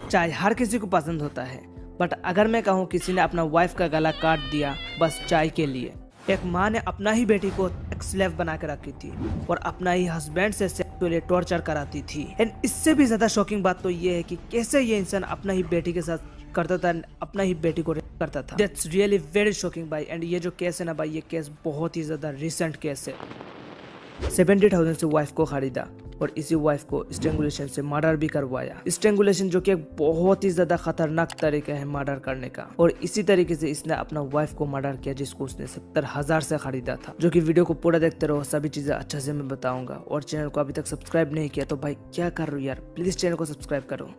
चाय हर किसी को पसंद होता है, बट अगर मैं कहूँ किसी ने अपना वाइफ का गला काट दिया बस चाय के लिए। एक माँ ने अपना ही बेटी को एक स्लेव बना के रखी थी और अपना ही हस्बैंड से सेक्सुअली टॉर्चर कराती थी। एंड इससे भी ज्यादा शॉकिंग बात तो ये है कि कैसे ये इंसान अपना ही बेटी के साथ करता था, अपना ही बेटी को रेप करता था। दैट्स रियली वेरी शॉकिंग भाई। एंड ये जो केस है ना भाई, ये केस बहुत ही ज्यादा रिसेंट केस है। 70,000 से वाइफ को खरीदा और इसी वाइफ को स्ट्रेंगुलेशन से मर्डर भी करवाया। स्ट्रेंगुलेशन जो कि एक बहुत ही ज्यादा खतरनाक तरीका है मर्डर करने का, और इसी तरीके से इसने अपना वाइफ को मर्डर किया जिसको उसने 70,000 से खरीदा था। जो कि वीडियो को पूरा देखते रहो, सभी चीजें अच्छे से मैं बताऊंगा। और चैनल को अभी तक सब्सक्राइब नहीं किया तो भाई क्या कर रहे हो यार, प्लीज चैनल को सब्सक्राइब करो।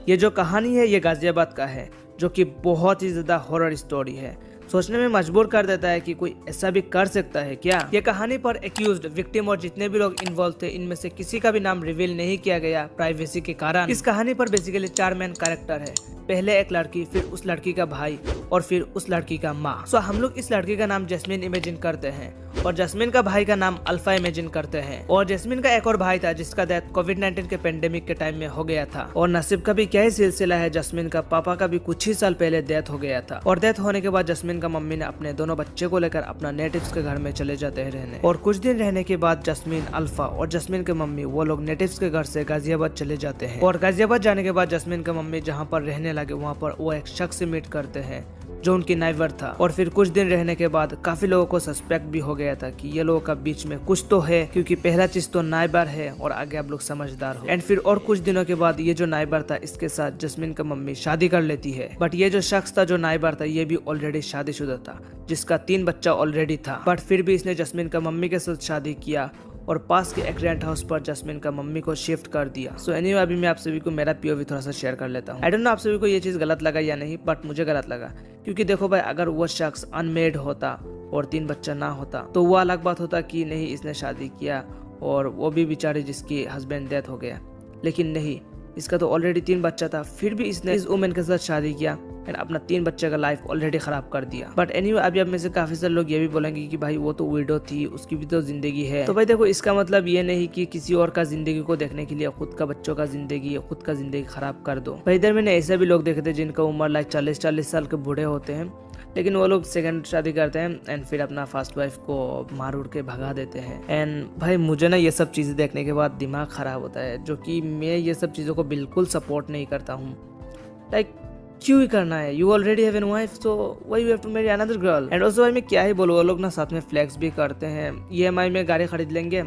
ये जो कहानी है ये गाजियाबाद का है, जो कि बहुत ही ज्यादा हॉरर स्टोरी है। सोचने में मजबूर कर देता है कि कोई ऐसा भी कर सकता है क्या। ये कहानी पर एक्यूज्ड, विक्टिम और जितने भी लोग इन्वॉल्व थे इनमें से किसी का भी नाम रिवील नहीं किया गया प्राइवेसी के कारण। इस कहानी पर बेसिकली 4 मेन कैरेक्टर है। पहले एक लड़की, फिर उस लड़की का भाई और फिर उस लड़की का माँ। सो हम लोग इस लड़की का नाम जैस्मिन इमेजिन करते हैं और जैस्मिन का भाई का नाम अल्फा इमेजिन करते हैं। और जैस्मिन का एक और भाई था जिसका डेथ कोविड-19 के पेंडेमिक के टाइम में हो गया था। और नसीब का भी क्या ही सिलसिला है, जैस्मिन का पापा का भी कुछ ही साल पहले डेथ हो गया था। और डेथ होने के बाद जैस्मिन का मम्मी ने अपने दोनों बच्चे को लेकर अपना नेटिव्स के घर में चले जाते हैं रहने। और कुछ दिन रहने के बाद जैस्मिन, अल्फा और जैस्मिन के मम्मी वो लोग नेटिव्स के घर से गाजियाबाद चले जाते हैं। और गाजियाबाद जाने के बाद जैस्मिन के मम्मी जहाँ पर रहने लगे वहाँ पर वो एक शख्स से मीट करते हैं जो उनकी नाइबर था। और फिर कुछ दिन रहने के बाद काफी लोगों को सस्पेक्ट भी हो गया था कि ये लोगों का बीच में कुछ तो है, क्योंकि पहला चीज तो नाइबर है और आगे आप लोग समझदार हो। एंड फिर और कुछ दिनों के बाद ये जो नाइबर था इसके साथ जैस्मिन का मम्मी शादी कर लेती है। बट ये जो शख्स था जो नाइबर था ये भी ऑलरेडी शादीशुदा था, जिसका 3 बच्चा ऑलरेडी था। बट फिर भी इसने जैस्मिन का मम्मी के साथ शादी किया और पास के एक रेंट हाउस पर जैस्मिन का मम्मी को शिफ्ट कर दिया। सो एनीवे अभी मैं आप सभी को मेरा पीओवी थोड़ा सा शेयर कर लेता हूँ। आई डोंट नो आप सभी को ये चीज गलत लगा या नहीं, बट मुझे गलत लगा। क्योंकि देखो भाई, अगर वो शख्स अनमेरिड होता और 3 बच्चा ना होता तो वो अलग बात होता कि नहीं इसने शादी किया और वो भी बेचारी जिसकी हस्बैंड डेथ हो गया। लेकिन नहीं, इसका तो ऑलरेडी 3 बच्चा था, फिर भी इसने इस वुमेन के साथ शादी किया एंड अपना 3 बच्चे का लाइफ ऑलरेडी खराब कर दिया। बट एनीवे अभी अब में से काफी सारे लोग ये भी बोलेंगे कि भाई वो तो विडो थी, उसकी भी तो जिंदगी है। तो भाई देखो, इसका मतलब ये नहीं कि किसी और का जिंदगी को देखने के लिए खुद का बच्चों का जिंदगी, खुद का जिंदगी खराब कर दो। भाई इधर मैंने ऐसे भी लोग देखे थे जिनका उम्र लाइक 40 साल के बूढ़े होते हैं, लेकिन वो लोग सेकंड शादी करते हैं एंड फिर अपना फर्स्ट वाइफ को मार उड़ के भगा देते हैं। एंड भाई मुझे ना ये सब चीजें देखने के बाद दिमाग खराब होता है, जो कि मैं ये सब चीजों को बिल्कुल सपोर्ट नहीं करता हूँ। लाइक क्यों ही करना है, you already have an wife, so why you have to marry another girl. And also भाई मैं क्या ही बोलूँ, वो लोग ना साथ में फ्लेक्स भी करते हैं, EMI में गाड़ी खरीद लेंगे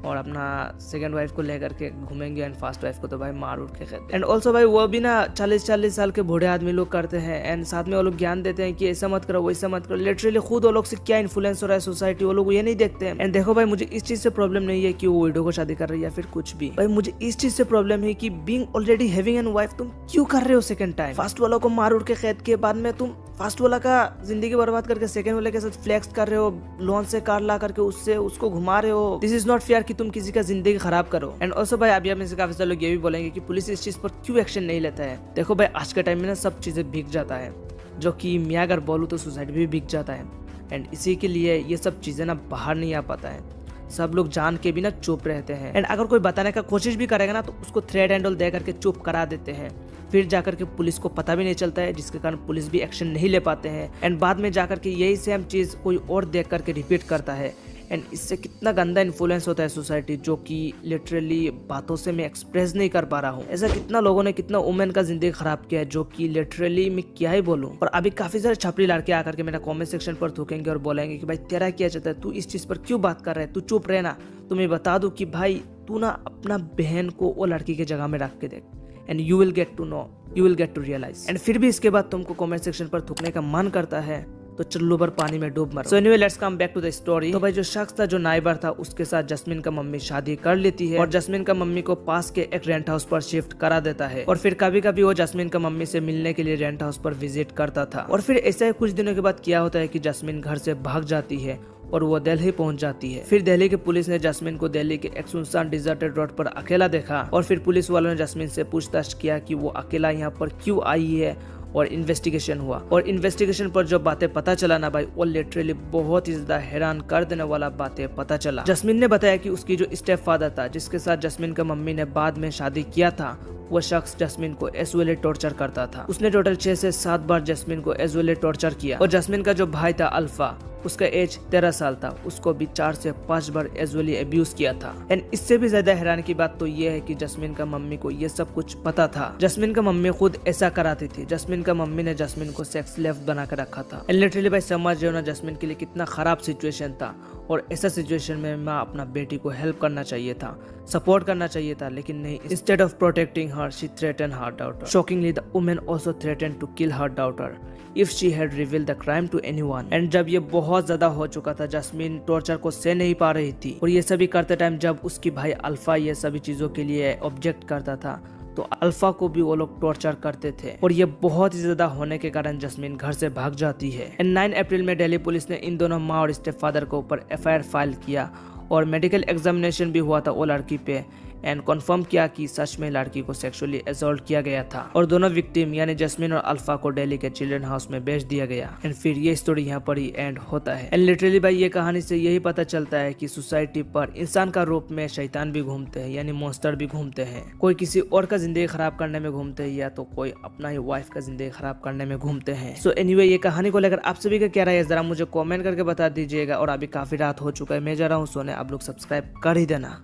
और अपना सेकंड वाइफ को लेकर के घूमेंगे एंड फर्स्ट वाइफ को तो भाई मार उड़ के खेलते। एंड ऑल्सो भाई वो भी ना 40 साल के बूढ़े आदमी लोग करते हैं एंड साथ में वो लोग ज्ञान देते हैं कि ऐसा मत करो वैसा मत करो। लिटरली खुद वो लोग से क्या इन्फ्लुएंस हो रहा है सोसाइटी, वो लोग ये नहीं देखते हैं। एंड देखो भाई, मुझे इस चीज से प्रॉब्लम नहीं है कि वो विडो को शादी कर रही है या फिर कुछ भी। भाई मुझे इस चीज से प्रॉब्लम है कि being already having an wife तुम क्यों कर रहे हो सेकंड टाइम। फर्स्ट वालों को मार उड़ के कैद के बाद में तुम फर्स्ट वाला का जिंदगी बर्बाद करके सेकंड वाले के साथ फ्लेक्स कर रहे हो, लोन से कार ला करके उससे उसको घुमा रहे हो। दिस इज नॉट फेयर कि तुम किसी का जिंदगी खराब करो। एंड ऑल्सो भाई अभी में से काफी सारे लोग ये भी बोलेंगे कि पुलिस इस चीज पर क्यों एक्शन नहीं लेता है। देखो भाई, आज के टाइम में ना सब चीजें बिक जाता है, जो कि मैं अगर बोलूँ तो सोसाइटी भी बिक जाता है। एंड इसी के लिए ये सब चीजें ना बाहर नहीं आ पाता है, सब लोग जान के भी ना चुप रहते हैं। एंड अगर कोई बताने का कोशिश भी करेगा ना तो उसको थ्रेड एंड ऑल दे करके चुप करा देते हैं, फिर जाकर के पुलिस को पता भी नहीं चलता है, जिसके कारण पुलिस भी एक्शन नहीं ले पाते हैं। एंड बाद में जाकर के यही सेम चीज कोई और देख करके रिपीट करता है। एंड इससे कितना गंदा इन्फ्लुएंस होता है सोसाइटी, जो कि लिटरली बातों से मैं एक्सप्रेस नहीं कर पा रहा हूँ। ऐसा कितना लोगों ने कितना वुमेन का जिंदगी खराब किया है, जो कि लिटरली मैं क्या ही बोलूँ। और अभी काफी सारे छपरी लड़के आकर के मेरा कमेंट सेक्शन पर थूकेंगे और बोलेंगे कि भाई तेरा क्या चाहता है, तू इस चीज पर क्यों बात कर रहा है, तू चुप रहना। तो मैं बता दूं कि भाई तू ना अपना बहन को वो लड़की के जगह में रख के देख, and you will get to know, you will get to realise. And फिर भी इसके बाद तुमको कमेंट सेक्शन पर थूकने का मन करता है तो चलो पर पानी में डूब मरो। So anyway let's come back to the story. तो भाई जो शख्स था जो नाइबर था उसके साथ जैस्मिन का मम्मी शादी कर लेती है और जैस्मिन का मम्मी को पास के एक रेंट हाउस पर शिफ्ट करा देता है। और फिर कभी कभी वो जैस्मिन का मम्मी से मिलने के लिए रेंट हाउस पर विजिट करता था। और फिर ऐसे कुछ दिनों के बाद क्या होता है कि जैस्मिन घर से भाग जाती है और वो दिल्ली पहुंच जाती है। फिर दिल्ली की पुलिस ने जैस्मिन को दिल्ली के एक सुनसान डिजर्टेड रोड पर अकेला देखा और फिर पुलिस वालों ने जैस्मिन से पूछताछ किया कि वो अकेला यहाँ पर क्यों आई है और इन्वेस्टिगेशन हुआ। और इन्वेस्टिगेशन पर जो बातें पता चला ना भाई, वो लिटरली बहुत ही ज्यादा हैरान कर देने वाला बातें पता चला। जैस्मिन ने बताया कि उसकी जो स्टेप फादर था जिसके साथ जैस्मिन का मम्मी ने बाद में शादी किया था, वो शख्स जस्मिन को एजुअली टॉर्चर करता था। उसने टोटल 6 से 7 बार जस्मिन को एजुअली टॉर्चर किया और जस्मिन का जो भाई था अल्फा, उसका एज 13 साल था, उसको भी 4 से 5 बार एजुअली अब्यूज किया था। एंड इससे भी ज्यादा हैरान की बात तो ये है कि जस्मिन का मम्मी को ये सब कुछ पता था। जस्मिन का मम्मी खुद ऐसा कराती थी। जस्मिन का मम्मी ने जस्मिन को सेक्स स्लेव बना कर रखा था। एंड लिटरली भाई समझ रहे हो ना जस्मिन के लिए कितना खराब सिचुएशन था। और ऐसा सिचुएशन में माँ अपना बेटी को हेल्प करना चाहिए था, सपोर्ट करना चाहिए था, लेकिन नहीं। Instead of protecting her she threaten her daughter. Shockingly the woman also threaten to kill her daughter if she had revealed the crime to anyone. And जब ये बहुत ज्यादा हो चुका था, जस्मिन टॉर्चर को सह नहीं पा रही थी और ये सभी करते टाइम जब उसकी भाई अल्फा ये सभी चीजों के लिए ऑब्जेक्ट करता था तो अल्फा को भी वो लोग टॉर्चर करते थे और ये बहुत ही ज्यादा होने के कारण जस्मिन घर से भाग जाती है। एंड 9 अप्रैल में दिल्ली पुलिस ने इन दोनों माँ और स्टेप फादर के ऊपर FIR फाइल किया और मेडिकल एग्जामिनेशन भी हुआ था वो लड़की पे एंड कंफर्म किया कि सच में लड़की को सेक्सुअली असॉल्ट किया गया था और दोनों विक्टिम यानी जस्मिन और अल्फा को दिल्ली के चिल्ड्रन हाउस में भेज दिया गया। एंड फिर ये स्टोरी यहाँ पर ही एंड होता है। एंड लिटरली भाई ये कहानी से यही पता चलता है कि सोसाइटी पर इंसान का रूप में शैतान भी घूमते हैं, यानी मॉन्स्टर भी घूमते हैं। कोई किसी और का जिंदगी खराब करने में घूमते हैं या तो कोई अपना ही वाइफ का जिंदगी खराब करने में घूमते हैं। सो एनीवे ये कहानी को लेकर आप सभी का क्या राय है जरा मुझे कॉमेंट करके बता दीजिएगा। और अभी काफी रात हो चुका है, मैं जा रहा हूँ सोने, आप लोग सब्सक्राइब कर ही देना।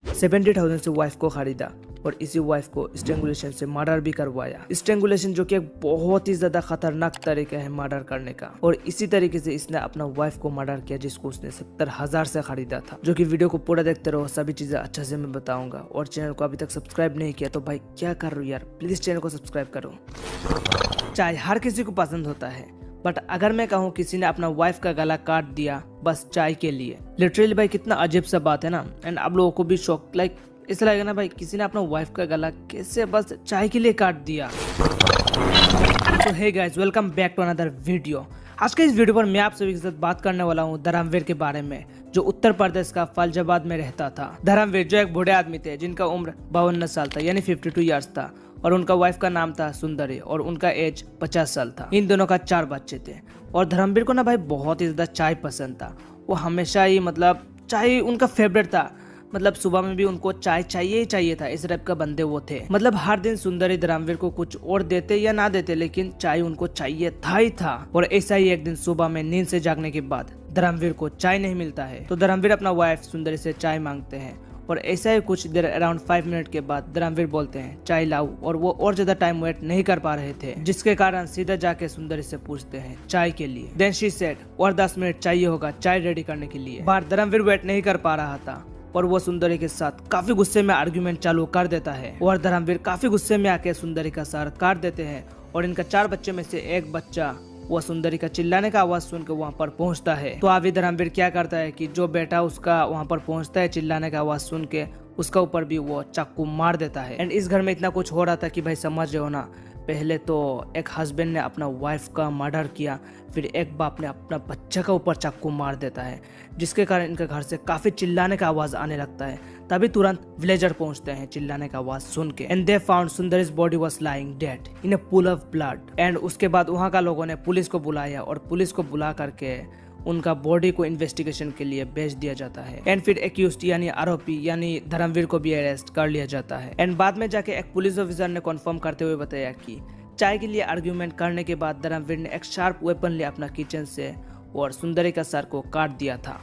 70,000 से वाइफ को खरीदा और इसी वाइफ को स्ट्रेंगुलेशन से मर्डर भी करवाया। स्ट्रेंगुलेशन जो कि एक बहुत ही ज्यादा खतरनाक तरीका है मर्डर करने का और इसी तरीके से इसने अपना वाइफ को मर्डर किया जिसको उसने 70,000 से खरीदा था। जो कि वीडियो को पूरा देखते रहो, सभी चीजें अच्छे से मैं बताऊंगा। और चैनल को अभी तक सब्सक्राइब नहीं किया तो भाई क्या कर रहे हो यार, प्लीज चैनल को सब्सक्राइब करो। चाय हर किसी को पसंद होता है, बट अगर मैं कहूँ किसी ने अपना वाइफ का गला काट दिया बस चाय के लिए, लिटरली भाई कितना अजीब सा बात है ना। एंड आप लोगों को भी शौक ऐसा लगेगा ना भाई किसी ने अपना वाइफ का गला कैसे बस चाय के लिए काट दिया। तो hey guys, welcome back to another video. आज के इस वीडियो पर मैं आप सभी के साथ बात करने वाला हूँ धर्मवीर के बारे में, जो उत्तर प्रदेश का फैजाबाद में रहता था। धर्मवीर जो एक बूढ़े आदमी थे जिनका उम्र 52 साल था यानी 52 ईयर्स था और उनका वाइफ का नाम था सुंदरी और उनका एज 50 साल था। इन दोनों का 4 बच्चे थे और धर्मवीर को ना भाई बहुत ही ज्यादा चाय पसंद था। वो हमेशा ही मतलब चाय उनका फेवरेट था, मतलब सुबह में भी उनको चाय चाहिए ही चाहिए था। इस टाइप का बंदे वो थे। मतलब हर दिन सुंदरी धर्मवीर को कुछ और देते या ना देते लेकिन चाय उनको चाहिए था ही था। और ऐसा ही एक दिन सुबह में नींद से जागने के बाद धर्मवीर को चाय नहीं मिलता है तो धर्मवीर अपना वाइफ सुंदरी से चाय मांगते हैं और ऐसा ही कुछ देर अराउंड 5 मिनट के बाद धर्मवीर बोलते हैं चाय लाओ और वो और ज्यादा टाइम वेट नहीं कर पा रहे थे, जिसके कारण सीधा जाके सुंदरी से पूछते हैं चाय के लिए। देन शी सेड और 10 मिनट चाहिए होगा चाय रेडी करने के लिए। बार धर्मवीर वेट नहीं कर पा रहा था और वो सुंदरी के साथ काफी गुस्से में आर्ग्यूमेंट चालू कर देता है और धर्मवीर काफी गुस्से में आके सुंदरी का सर काट देते हैं और इनका 4 बच्चे में से एक बच्चा वो सुंदरी का चिल्लाने का आवाज सुनकर वहाँ पर पहुँचता है। तो अभी धर्मवीर क्या करता है कि जो बेटा उसका वहाँ पर पहुँचता है चिल्लाने का आवाज सुन के उसका ऊपर भी वो चाकू मार देता है। एंड इस घर में इतना कुछ हो रहा था कि भाई समझ रहे हो ना, पहले तो एक हस्बैंड ने अपना वाइफ का मर्डर किया, फिर एक बाप ने अपना बच्चा का ऊपर चाकू मार देता है, जिसके कारण इनके घर से काफी चिल्लाने का आवाज आने लगता है। तभी तुरंत विलेजर पहुंचते हैं चिल्लाने का आवाज सुन के and they found Sundari's body was lying dead in a pool of blood. And उसके बाद वहाँ का लोगों ने पुलिस को बुलाया और पुलिस को बुला करके उनका बॉडी को इन्वेस्टिगेशन के लिए भेज दिया जाता है। एंड फिर एक्यूज्ड यानी आरोपी यानी धर्मवीर को भी अरेस्ट कर लिया जाता है। एंड बाद में जाके एक पुलिस ऑफिसर ने कंफर्म करते हुए बताया कि चाय के लिए आर्ग्यूमेंट करने के बाद धर्मवीर ने एक शार्प वेपन लिया अपना किचन से और सुंदरी का सर को काट दिया था।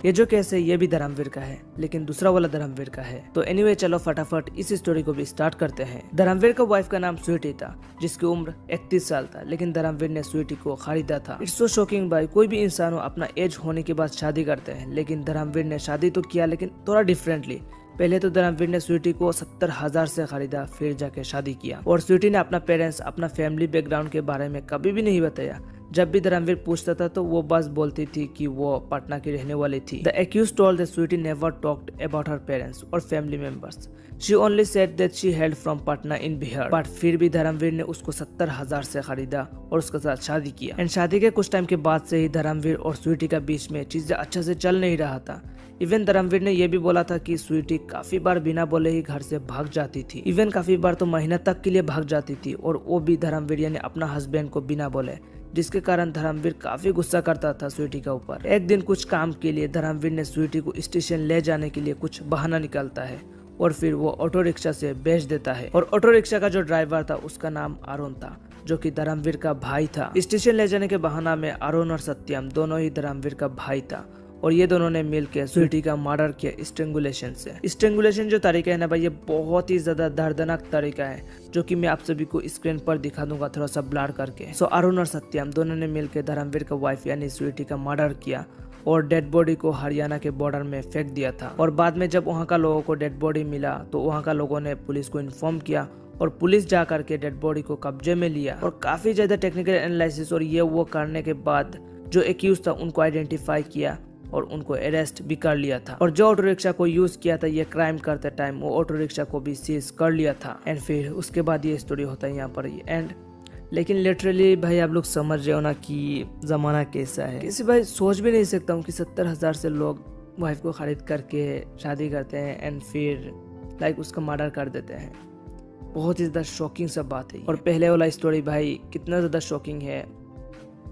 ये जो केस है ये भी धर्मवीर का है लेकिन दूसरा वाला धर्मवीर का है। तो एनीवे चलो फटाफट इस स्टोरी को भी स्टार्ट करते हैं। धर्मवीर का वाइफ का नाम स्वीटी था जिसकी उम्र 31 साल था, लेकिन धर्मवीर ने स्वीटी को खरीदा था। इट्स सो शॉकिंग भाई, कोई भी इंसान हो अपना एज होने के बाद शादी करते हैं, लेकिन धर्मवीर ने शादी तो किया लेकिन थोड़ा डिफरेंटली। पहले तो धर्मवीर ने स्वीटी को 70,000 से खरीदा, फिर जाके शादी किया और स्वीटी ने अपना पेरेंट्स अपना फैमिली बैकग्राउंड के बारे में कभी भी नहीं बताया। जब भी धर्मवीर पूछता था तो वो बस बोलती थी कि वो पटना की रहने वाली थी। The accused told that Sweety never talked about her parents और family members. She only said that she hailed from Patna in Bihar. But फिर भी धर्मवीर ने उसको 70,000 से खरीदा और उसके साथ शादी किया। एंड शादी के कुछ टाइम के बाद से ही धर्मवीर और स्वीटी का बीच में चीजें अच्छे से चल नहीं रहा था। इवन धर्मवीर ने यह भी बोला था कि स्वीटी काफी बार बिना बोले ही घर से भाग जाती थी। इवन काफी बार तो महीना तक के लिए भाग जाती थी और वो भी धर्मवीर यानी अपना हस्बैंड को बिना बोले। जिसके कारण धर्मवीर काफी गुस्सा करता था स्वीटी के ऊपर। एक दिन कुछ काम के लिए धर्मवीर ने स्वीटी को स्टेशन ले जाने के लिए कुछ बहाना निकालता है और फिर वो ऑटो रिक्शा से भेज देता है। और ऑटो रिक्शा का जो ड्राइवर था उसका नाम अरुण था, जो कि धर्मवीर का भाई था। स्टेशन ले जाने के बहाना में अरुण और सत्यम दोनों ही धर्मवीर का भाई था और ये दोनों ने मिलकर स्वीटी का मर्डर किया स्ट्रेंगुलेशन से। स्ट्रेंगुलेशन जो तरीका है ना भाई, ये बहुत ही ज्यादा दर्दनाक तरीका है, जो कि मैं आप सभी को स्क्रीन पर दिखा दूंगा थोड़ा सा ब्लर करके। सो अरुण और सत्यम दोनों ने मिलकर धर्मवीर का वाइफ यानी स्वीटी का मर्डर किया और डेड बॉडी को हरियाणा के बॉर्डर में फेंक दिया था। और बाद में जब वहाँ का लोगों को डेड बॉडी मिला तो वहाँ का लोगों ने पुलिस को इन्फॉर्म किया और पुलिस जा करके डेड बॉडी को कब्जे में लिया और काफी ज्यादा टेक्निकल एनालिसिस और ये वो करने के बाद जो एक्यूज था उनको आइडेंटिफाई किया और उनको अरेस्ट भी कर लिया था। और जो ऑटो रिक्शा को यूज किया था ये क्राइम करते टाइम, वो ऑटो रिक्शा को भी सीज कर लिया था। एंड फिर उसके बाद ये स्टोरी होता है यहाँ पर एंड। लेकिन लिटरली भाई आप लोग समझ रहे हो ना कि जमाना कैसा है। किसी भाई सोच भी नहीं सकता हूँ कि 70,000 से लोग वाइफ को खरीद करके शादी करते हैं एंड फिर लाइक उसका मर्डर कर देते हैं। बहुत ही ज्यादा शॉकिंग सब बात है। और पहले वाला स्टोरी भाई कितना ज्यादा शॉकिंग है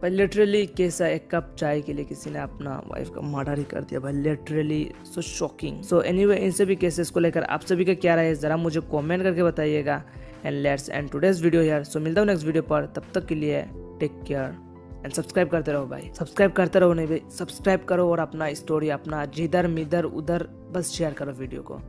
भाई, लिटरली कैसा एक कप चाय के लिए किसी ने अपना वाइफ का मर्डर ही कर दिया भाई, literally so shocking. So anyway इन सभी केसेस को लेकर आप सभी का क्या राय है जरा मुझे कमेंट करके बताइएगा। And let's end today's video here. So मिलता हूँ नेक्स्ट वीडियो पर, तब तक के लिए टेक केयर एंड सब्सक्राइब करते रहो भाई, सब्सक्राइब करते रहो नहीं भाई, सब्सक्राइब करो और अपना स्टोरी अपना जिधर मिधर उधर बस शेयर करो वीडियो को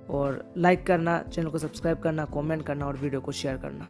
और लाइक करना, चैनल को सब्सक्राइब करना, कमेंट करना और वीडियो को शेयर करना।